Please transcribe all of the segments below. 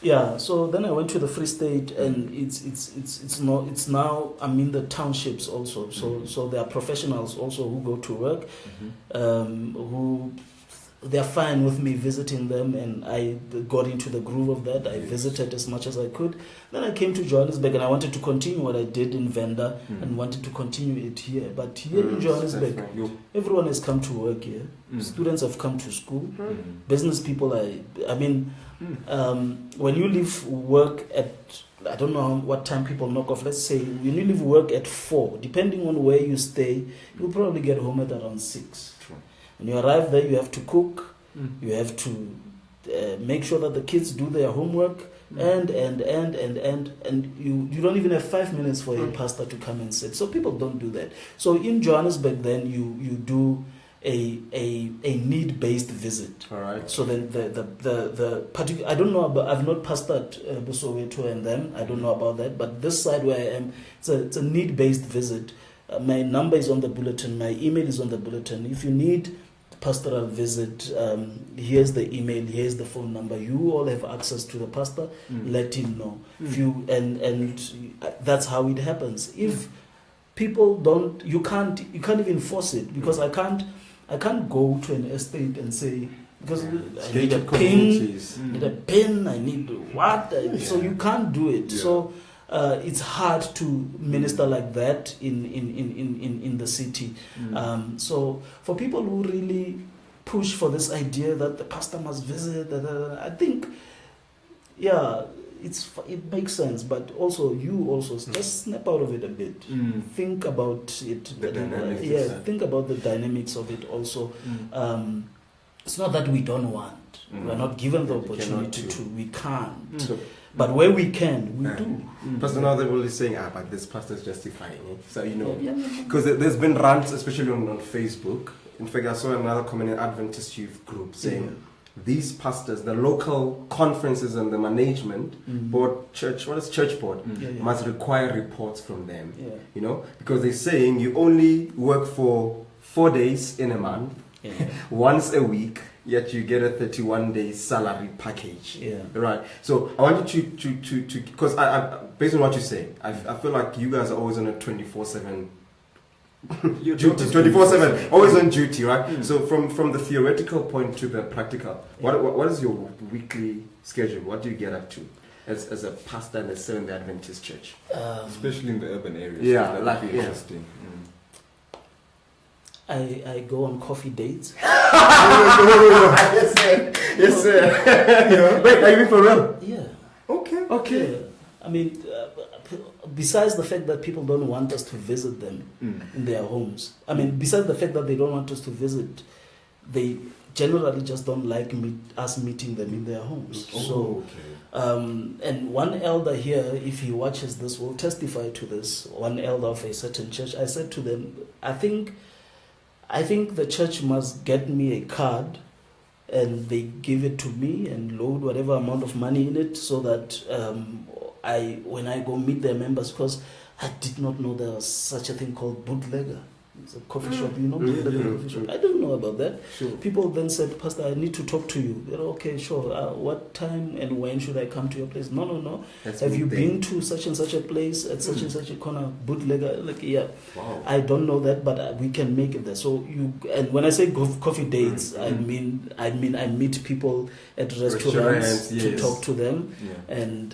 Yeah, so then I went to the Free State, and it's now I'm in the townships also. So there are professionals also who go to work, who they're fine with me visiting them, and I got into the groove of that. I visited as much as I could. Then I came to Johannesburg, and I wanted to continue what I did in Venda and wanted to continue it here. But here in Johannesburg, everyone has come to work here. Students have come to school. Business people, when you leave work at, I don't know what time people knock off. Let's say when you leave work at 4, depending on where you stay, you'll probably get home at around 6. When you arrive there, you have to cook. You have to make sure that the kids do their homework, and you don't even have 5 minutes for a pastor to come and sit. So people don't do that. So in Johannesburg, then you do a need-based visit. All right. So then the particular, I don't know about, I've not pastored Busoweto and them. I don't know about that. But this side where I am, it's a need-based visit. My number is on the bulletin. My email is on the bulletin. If you need pastoral visit, here's the email, here's the phone number. You all have access to the pastor. Let him know. If you and that's how it happens. If people don't, you can't even force it, because I can't go to an estate and say, because I need a pin, I need what, so you can't do it. So it's hard to minister like that in the city. So for people who really push for this idea that the pastor must visit, I think, it makes sense. But also you just snap out of it a bit. Think about it. Think about the dynamics of it also. It's not that we don't want. We're not given the opportunity to. We can't. But where we can, we do. Pastor, now they're really saying, but this pastor is justifying it. So, because there's been rants, especially on Facebook. In fact, I saw another comment in Adventist youth group saying, these pastors, the local conferences and the management board, church board, must require reports from them. Because they're saying you only work for 4 days in a month, once a week, yet you get a 31-day salary package. Right. So I want you to because I based on what you say, I feel like you guys are always on a 24/7 duty, 24/7, always on duty, right? So from the theoretical point to the practical, what is your weekly schedule? What do you get up to as a pastor in a Seventh-day Adventist church, especially in the urban areas? Interesting. I go on coffee dates. Yes, sir. Wait, are you for real? Yeah. Okay. Yeah. I mean, besides the fact that people don't want us to visit them in their homes, besides the fact that they don't want us to visit, they generally just don't like us meeting them in their homes. And one elder here, if he watches this, will testify to this. One elder of a certain church, I said to them, I think the church must get me a card, and they give it to me and load whatever amount of money in it, so that when I go meet their members, because I did not know there was such a thing called bootlegger. It's a coffee shop, coffee shop. I don't know about that. Sure. People then said, Pastor, I need to talk to you. They're okay, sure. What time and when should I come to your place? No. Have you been to such and such a place at such and such a corner? Bootlegger? Wow. I don't know that, but we can make it there. So and when I say coffee dates, I mean I meet people at restaurants to talk to them, and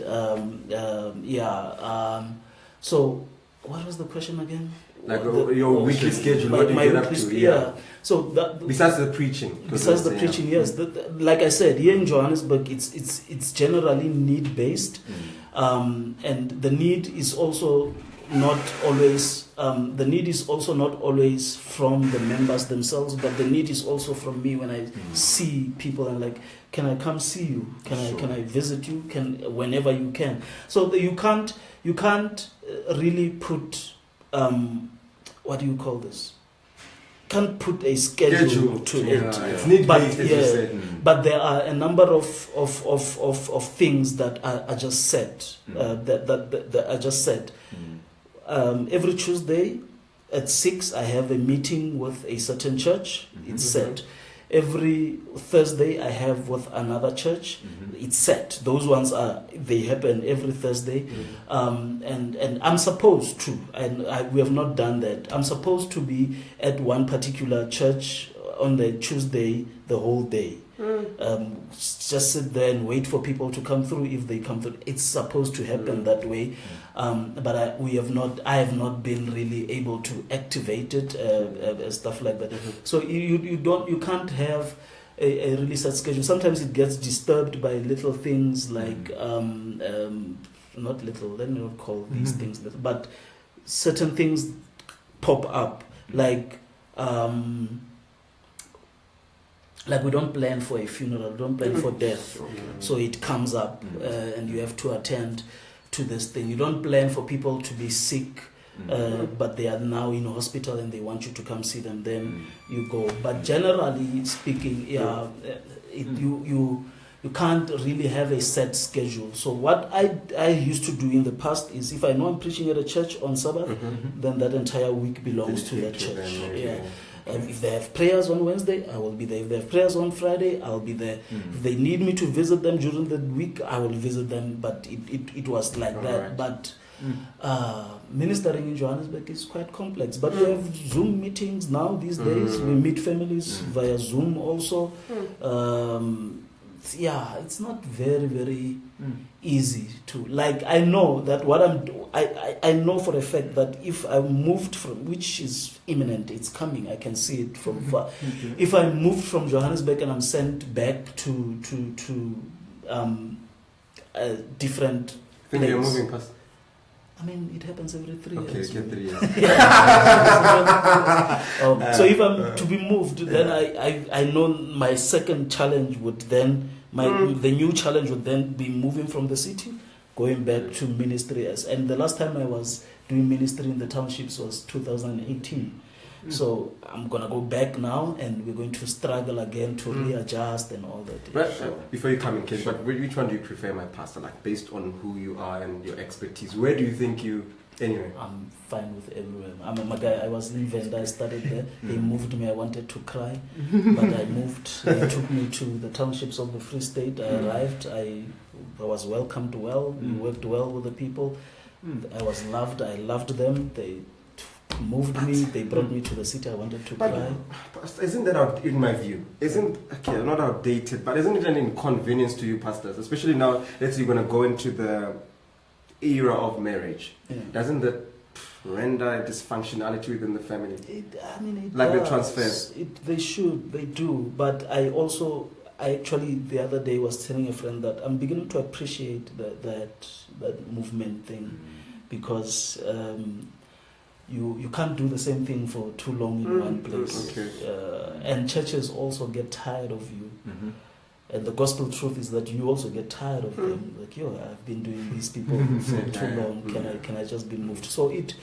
so what was the question again? Your weekly schedule, what do you get up to? So besides the preaching. Yes. Like I said, here in Johannesburg, it's generally need based, and the need is also not always. The need is also not always from the members themselves, but the need is also from me when I see people and like, can I come see you? Can I visit you? Whenever you can. So you can't really put. What do you call this? Can't put a schedule to it. It's need-based, as you said. But there are a number of things that are just set. That are just set. Every Tuesday at 6, I have a meeting with a certain church. It's set. every Thursday I have with another church. It's set. Those ones they happen every Thursday, and I'm supposed to, and we have not done that. I'm supposed to be at one particular church on the Tuesday the whole day. Just sit there and wait for people to come through. If they come through, it's supposed to happen that way. But I have not been really able to activate it, stuff like that. So you can't have a really set schedule. Sometimes it gets disturbed by little things like not little. Let me not call these things little, but certain things pop up like. Like we don't plan for a funeral, we don't plan for death. So it comes up and you have to attend to this thing. You don't plan for people to be sick, but they are now in hospital and they want you to come see them, then you go. But generally speaking, you can't really have a set schedule. So what I used to do in the past is if I know I'm preaching at a church on Sabbath, then that entire week belongs to that church. If they have prayers on Wednesday, I will be there. If they have prayers on Friday, I'll be there. If they need me to visit them during the week, I will visit them. But it was like that. Right. But ministering in Johannesburg is quite complex. But we have Zoom meetings now these days. We meet families via Zoom also. It's not very, very easy to, like, I know that I know for a fact that if I moved from, which is imminent, it's coming, I can see it from far. If I moved from Johannesburg and I'm sent back to a different place. You're moving past. I mean, it happens every 3 years. Okay, 3 years. So if I'm to be moved, then I know my second challenge would then, the new challenge would then be moving from the city, going back to ministry. And the last time I was doing ministry in the townships was 2018. So I'm going to go back now and we're going to struggle again to readjust and all that. Right. Before you come in, Ken, but which one do you prefer, my pastor? Like based on who you are and your expertise, where do you think you... Anyway. I'm fine with everywhere. I'm a guy, I was in Venda, I started there. They moved me, I wanted to cry. But I moved, they took me to the townships of the Free State. I arrived, I was welcomed well, we worked well with the people. I was loved, I loved them. They moved me, they brought me to the city, I wanted to cry. But isn't that, in my view, not outdated, but isn't it an inconvenience to you pastors? Especially now, let's say you're going to go into the era of marriage. Doesn't that render dysfunctionality within the family? It like does. The transfers. They do. But I actually the other day was telling a friend that I'm beginning to appreciate that movement thing, because you can't do the same thing for too long in one place. Okay. And churches also get tired of you. And the gospel truth is that you also get tired of them. Like, I've been doing these people for too long. Can I just be moved? So it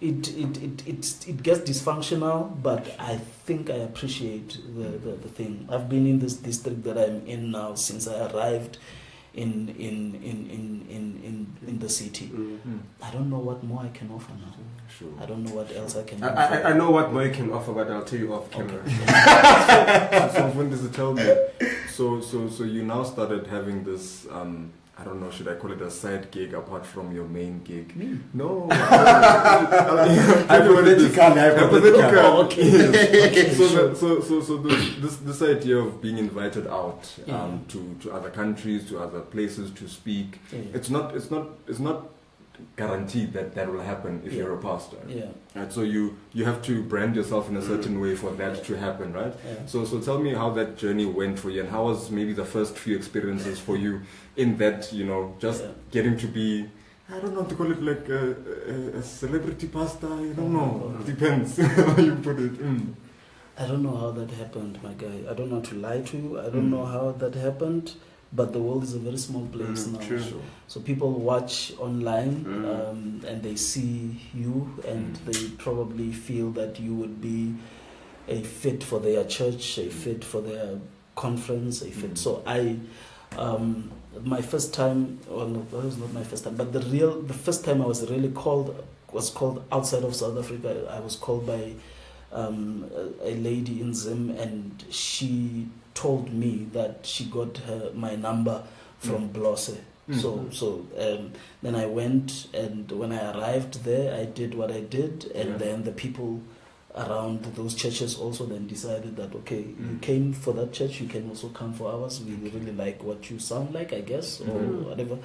gets dysfunctional, but I think I appreciate the thing. I've been in this district that I'm in now since I arrived in the city. I don't know what more I can offer now. Sure. I don't know what else I can offer. I know what more you can offer, but I'll tell you off camera. So when does it tell me? So you now started having this, I don't know, should I call it a side gig apart from your main gig? Me? No. Hypothetical. Oh, okay. Yes. So this idea of being invited out to other countries, to other places to speak, it's not guaranteed that will happen if you're a pastor. Right? So you have to brand yourself in a certain way for that to happen, right? So tell me how that journey went for you, and how was maybe the first few experiences for you in that, just getting to be, I don't know how to call it, like a celebrity pastor, I don't know. Depends how you put it. I don't know how that happened, my guy. I don't want to lie to you. I don't know how that happened. But the world is a very small place now. True. So people watch online and they see you and they probably feel that you would be a fit for their church, a fit for their conference, a fit. So my first time, well, no, that was not my first time, but the first time I was really called was called outside of South Africa. I was called by a lady in Zim, and she told me that she got my number from Blosse. So then I went, and when I arrived there, I did what I did, and then the people around those churches also then decided that, okay, you came for that church, you can also come for ours. We really like what you sound like, I guess, or whatever.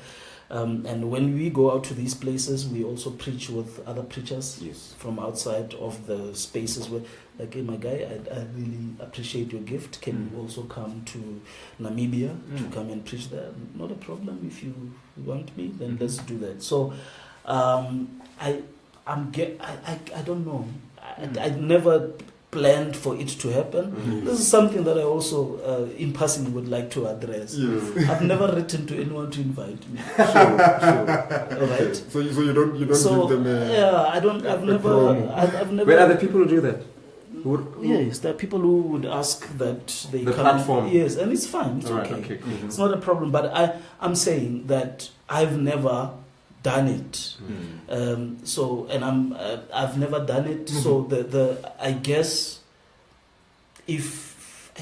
And when we go out to these places, we also preach with other preachers from outside of the spaces where, like, hey, my guy, I really appreciate your gift. Can you also come to Namibia to come and preach there? Not a problem. If you want me, then let's do that. So I don't know. I never planned for it to happen. This is something that I also, in passing, would like to address. I've never written to anyone to invite me. Sure. All right. So you don't give them a I've never. Where are the people who do that? Yes, there are people who would ask that they the come. platform. Yes, and it's fine. It's All right, okay. cool. It's not a problem. But I'm saying that I've never done it. I've never done it. So I guess if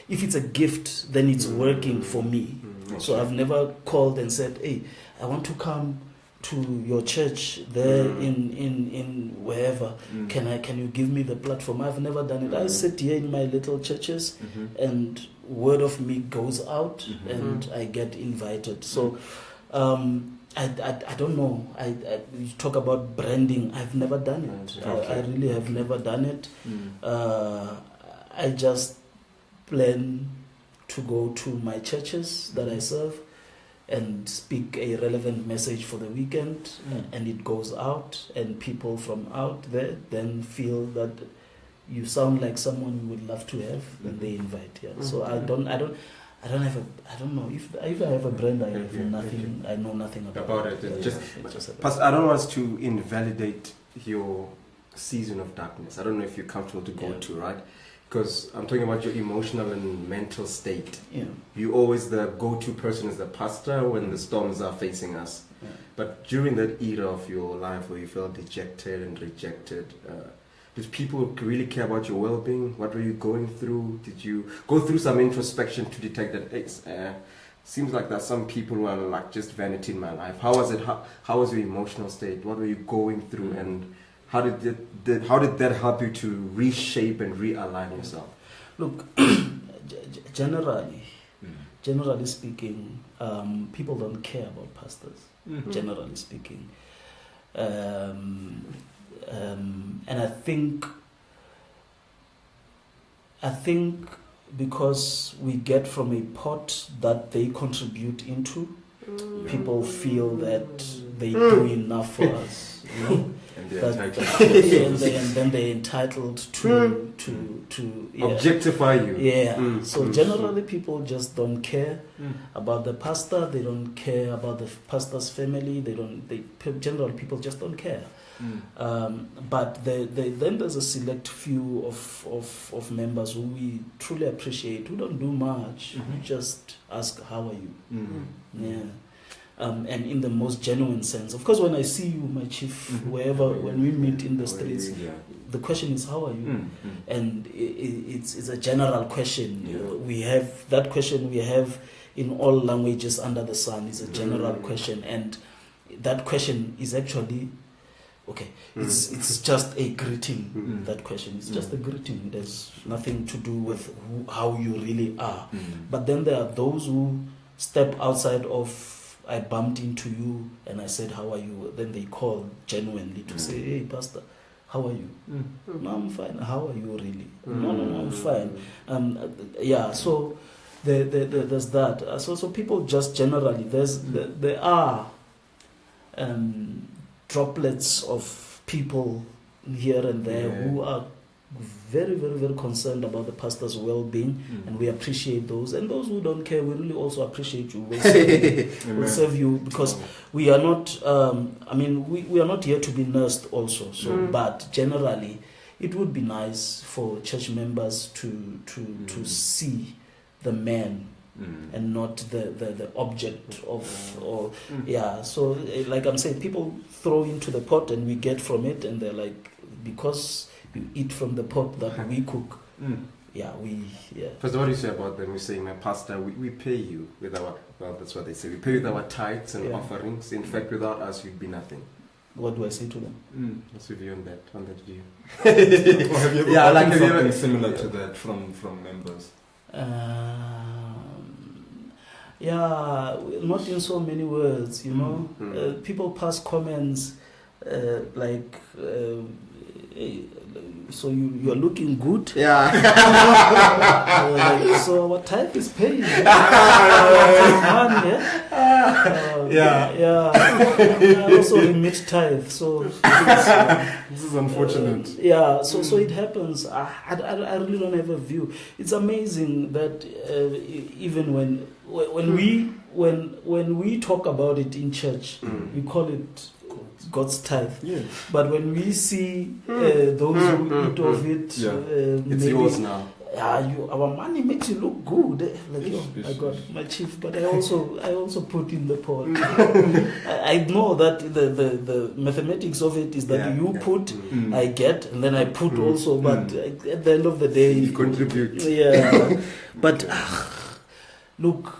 it's a gift, then it's working for me. So I've never called and said, hey, I want to come to your church there in wherever. Can you give me the platform? I've never done it. I sit here in my little churches, and word of me goes out, and I get invited. So I don't know. You talk about branding. I've never done it. I really have never done it. I just plan to go to my churches that I serve and speak a relevant message for the weekend, and it goes out, and people from out there then feel that you sound like someone we would love to have, then they invite. So I don't know if I have a brand. I have nothing. I know nothing about it. Pastor, I don't want us to invalidate your season of darkness. I don't know if you're comfortable to go to, right? Because I'm talking about your emotional and mental state. You're always the go-to person as the pastor when the storms are facing us. But during that era of your life where you felt dejected and rejected, did people really care about your well-being? What were you going through? Did you go through some introspection to detect that it seems like there's some people who are like just vanity in my life? How was it? How was your emotional state? What were you going through? And how did that help you to reshape and realign yourself? Look, generally speaking, people don't care about pastors. Generally speaking, and I think because we get from a pot that they contribute into, people feel that they do enough for us. and they're entitled. And then they're entitled to objectify you. So generally people just don't care about the pastor. They don't care about the pastor's family. Generally people just don't care. But then there's a select few of members who we truly appreciate, who don't do much, who just ask, how are you? And in the most genuine sense. Of course, when I see you, my chief, wherever, when we meet in the streets, the question is, how are you? And it's a general question. We have that question we have in all languages under the sun. It's a general question. And that question is actually, it's just a greeting, that question. It's just a greeting. There's nothing to do with how you really are. But then there are those who step outside of, I bumped into you and I said, how are you? Then they call genuinely to say, hey, pastor, how are you? No, I'm fine. How are you really? No, I'm fine. So there's that. So people just generally, there are droplets of people here and there who are very, very, very concerned about the pastor's well-being, and we appreciate those. And those who don't care, we really also appreciate you. We'll serve you, because we are not. We are not here to be nursed also. So, but generally, it would be nice for church members to see the man and not the object of So, like I'm saying, people throw into the pot and we get from it, and they're like, because you eat from the pot that we cook. Mm. Yeah, Pastor, what do you say about them? You say, my pastor, we pay you with our, well, that's what they say, we pay with our tithes and Yeah. offerings. In fact, without us, you'd be nothing. What do I say to them? What's your view on that view? Or have you ever Yeah, like, gotten have you something ever- similar to that from members? Yeah, not in so many words, you know. Mm. People pass comments like, "Hey, so you're looking good." Yeah. Like, so our type is paying. Yeah. I also remit tithe, so This is unfortunate. yeah. So it happens. I really don't have a view. It's amazing that even when we talk about it in church, we call it God's tithe. Yeah. But when we see those who eat of it, Yeah. It's maybe, yours now. our money makes you look good. Like, Ish, oh my ish, God, ish. my chief. But I also put in the pot. I know that the mathematics of it is that Yeah, you yeah. put, Mm. I get, and then I put also. But at the end of the day, You contribute. Yeah. But look,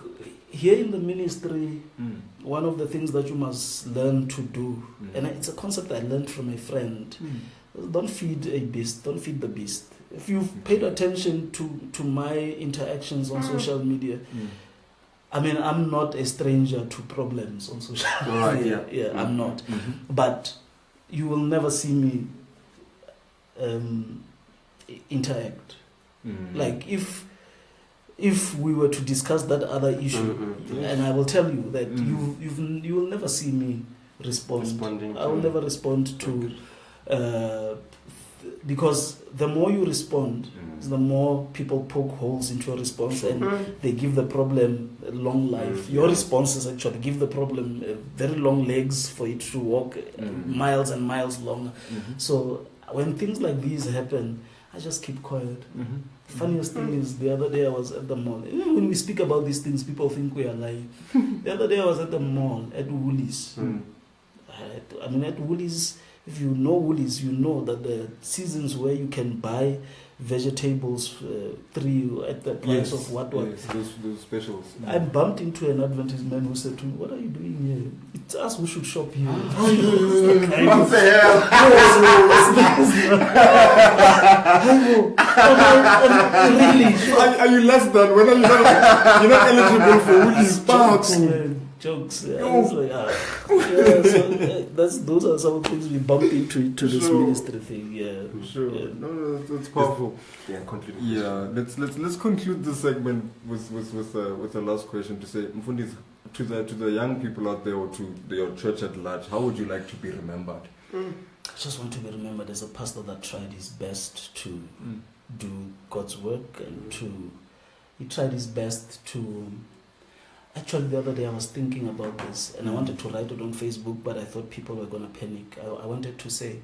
here in the ministry, Mm. one of the things that you must learn to do, Mm. and it's a concept I learned from a friend. Mm. Don't feed a beast. Don't feed the beast. If you've paid attention to my interactions on social media, Mm. I mean, I'm not a stranger to problems on social Right, media. yeah. Yeah, I'm not. Mhm. But you will never see me interact. Mm. Like if we were to discuss that other issue, Mm-mm. and I will tell you that Mm. you will never see me respond. Responding I will to- never respond to because the more you respond, Mm. the more people poke holes into your response and Mm. they give the problem a long life. Mm. Your responses actually give the problem very long legs for it to walk miles and miles longer. Mhm. So when things like these happen, I just keep quiet. Mhm. Funniest thing is, the other day I was at the mall. Even when we speak about these things, people think we are lying. The other day I was at the mall at Woolies. Mm. I mean, at Woolies, if you know Woolies, you know that the seasons where you can buy vegetables free at the price of what. Yes, those specials. I bumped into an advertisement who said to me, "What are you doing here? It's us who should shop here." What the hell? Really? Are you less than? When are you not? You're not eligible for Woolies Jokes, Park. man. Jokes. Yeah, it's like, yeah, so, those are some things we bump into this Sure. ministry thing. Yeah. Sure. Yeah. No, that's powerful. Yeah, contribute. Yeah, let's conclude this segment with the last question to say, Mfundisi, to the young people out there or to your church at large, how would you like to be remembered? I just want to be remembered as a pastor that tried his best to do God's work and he tried his best to. Actually, the other day I was thinking about this and I wanted to write it on Facebook, but I thought people were going to panic. I wanted to say,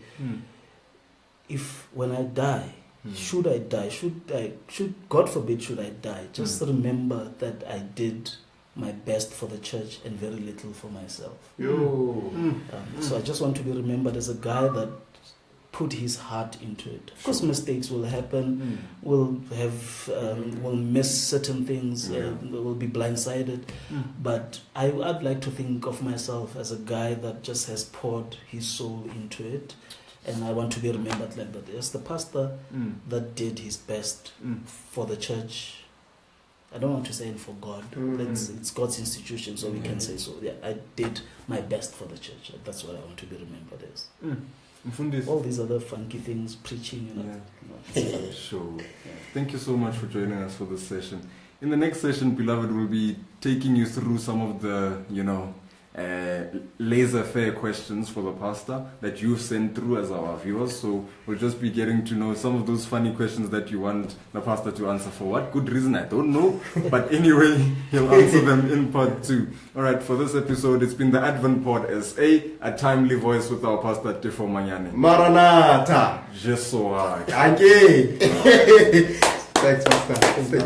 if when I die, should I die? Should God forbid, should I die? Just remember that I did my best for the church and very little for myself. So I just want to be remembered as a guy that put his heart into it. Of course, mistakes will happen. We'll have, we'll miss certain things. We'll be blindsided. But I'd like to think of myself as a guy that just has poured his soul into it. And I want to be remembered like that. As the pastor that did his best for the church. I don't want to say it for God. It's God's institution, so we can say so. Yeah, I did my best for the church. That's what I want to be remembered as. Mfundisi. All these other funky things, preaching, Sure. Thank you so much for joining us for this session. In the next session, beloved, we'll be taking you through some of the, laissez-faire questions for the pastor that you've sent through as our viewers. So we'll just be getting to know some of those funny questions that you want the pastor to answer. For what good reason, I don't know. But anyway, he'll answer them in part 2. All right, for this episode, it's been the Advent Pod SA, a timely voice with our pastor, Tefo Manyane. Maranatha. Jesuwa. Okay. Thanks, Pastor. Thank you.